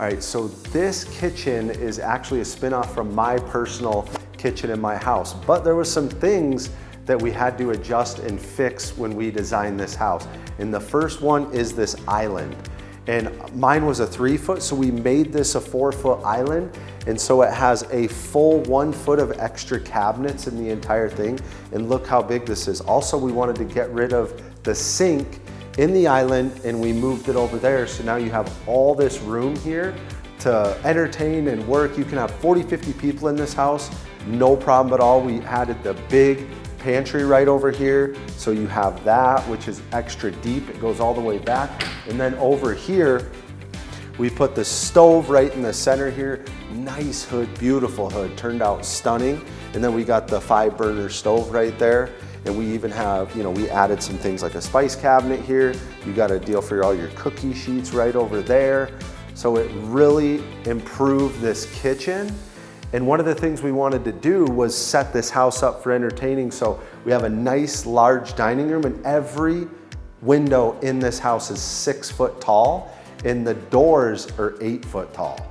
All right, so this kitchen is actually a spin-off from my personal kitchen in my house, but there was some things that we had to adjust and fix when we designed this house. And the first one is this island. And mine was a 3-foot, so we made this a 4-foot island. And so it has a full 1 foot of extra cabinets in the entire thing. And look how big this is. Also, we wanted to get rid of the sink in the island and we moved it over there. So now you have all this room here to entertain and work. You can have 40, 50 people in this house, no problem at all. We added the big pantry right over here. So you have that, which is extra deep. It goes all the way back. And then over here, we put the stove right in the center here. Nice hood, beautiful hood, turned out stunning. And then we got the 5-burner stove right there. And we even have, we added some things like a spice cabinet here. You got a deal for all your cookie sheets right over there. So it really improved this kitchen. And one of the things we wanted to do was set this house up for entertaining. So we have a nice large dining room, and every window in this house is 6 foot tall and the doors are 8 foot tall.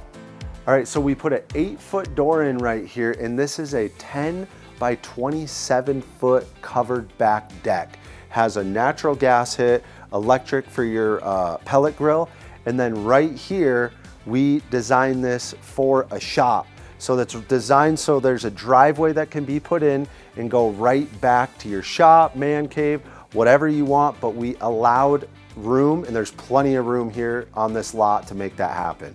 All right, so we put an 8-foot door in right here, and this is a 10 by 27 foot covered back deck. Has a natural gas hit, electric for your pellet grill. And then right here, we designed this for a shop. So that's designed so there's a driveway that can be put in and go right back to your shop, man cave, whatever you want, but we allowed room, and there's plenty of room here on this lot to make that happen.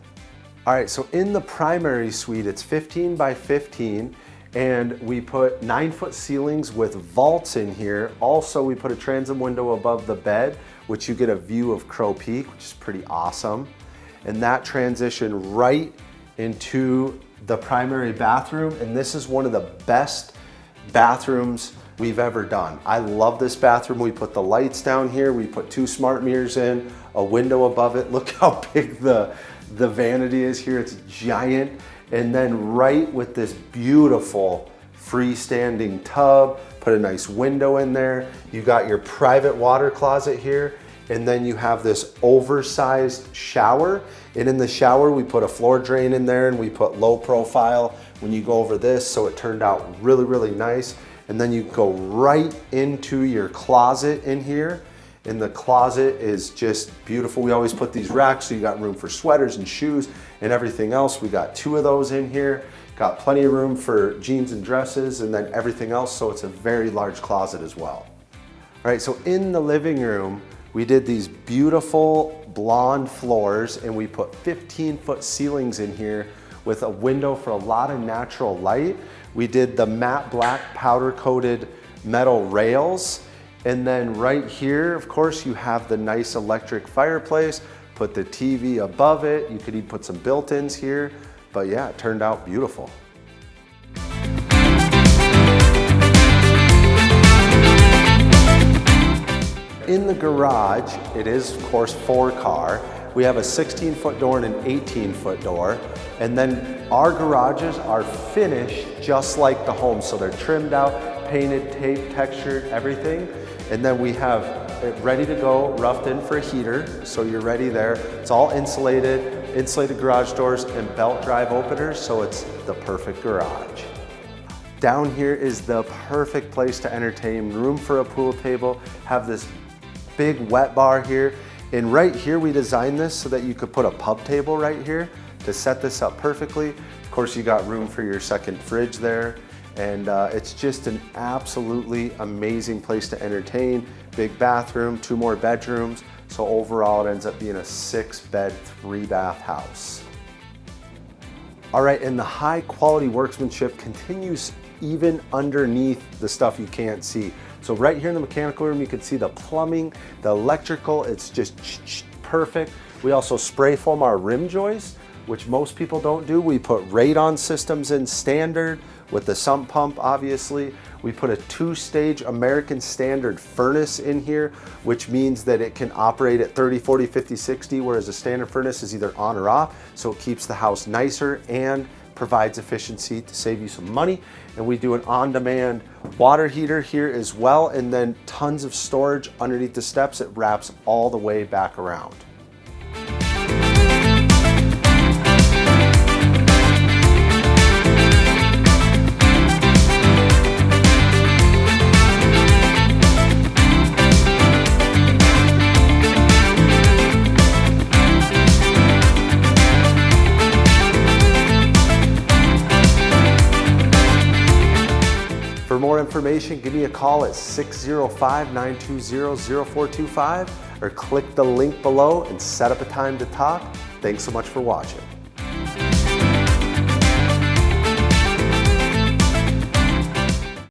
All right, so in the primary suite, it's 15 by 15, and we put 9-foot ceilings with vaults in here. Also, we put a transom window above the bed, which you get a view of Crow Peak, which is pretty awesome. And that transition right into the primary bathroom, and this is one of the best bathrooms we've ever done. I love this bathroom. We put the lights down here, we put 2 smart mirrors in, a window above it. Look how big the vanity is here, it's giant. And then right with this beautiful freestanding tub, put a nice window in there. You got your private water closet here, and then you have this oversized shower. And in the shower, we put a floor drain in there, and we put low profile when you go over this, so it turned out really, really nice. And then you go right into your closet in here, and the closet is just beautiful. We always put these racks, so you got room for sweaters and shoes and everything else. We got 2 of those in here. Got plenty of room for jeans and dresses and then everything else, so it's a very large closet as well. All right, so in the living room, we did these beautiful blonde floors, and we put 15-foot ceilings in here with a window for a lot of natural light. We did the matte black powder-coated metal rails. And then right here, of course, you have the nice electric fireplace, put the TV above it. You could even put some built-ins here, but yeah, it turned out beautiful. In the garage, it is of course 4-car. We have a 16-foot door and an 18-foot door. And then our garages are finished just like the home. So they're trimmed out, painted, taped, textured, everything. And then we have it ready to go, roughed in for a heater, so you're ready there. It's all insulated garage doors and belt drive openers, so it's the perfect garage. Down here is the perfect place to entertain, room for a pool table, have this big wet bar here. And right here we designed this so that you could put a pub table right here to set this up perfectly. Of course, you got room for your second fridge there. And it's just an absolutely amazing place to entertain. Big bathroom, 2 more bedrooms. So overall it ends up being a 6-bed, 3-bath house. All right, and the high quality workmanship continues even underneath the stuff you can't see. So right here in the mechanical room, you can see the plumbing, the electrical, it's just perfect. We also spray foam our rim joists, which most people don't do. We put radon systems in standard with the sump pump, obviously. We put a 2-stage American standard furnace in here, which means that it can operate at 30, 40, 50, 60, whereas a standard furnace is either on or off, so it keeps the house nicer and provides efficiency to save you some money. And we do an on-demand water heater here as well, and then tons of storage underneath the steps. It wraps all the way back around. more information, give me a call at 605-920-0425 or click the link below and set up a time to talk. Thanks so much for watching.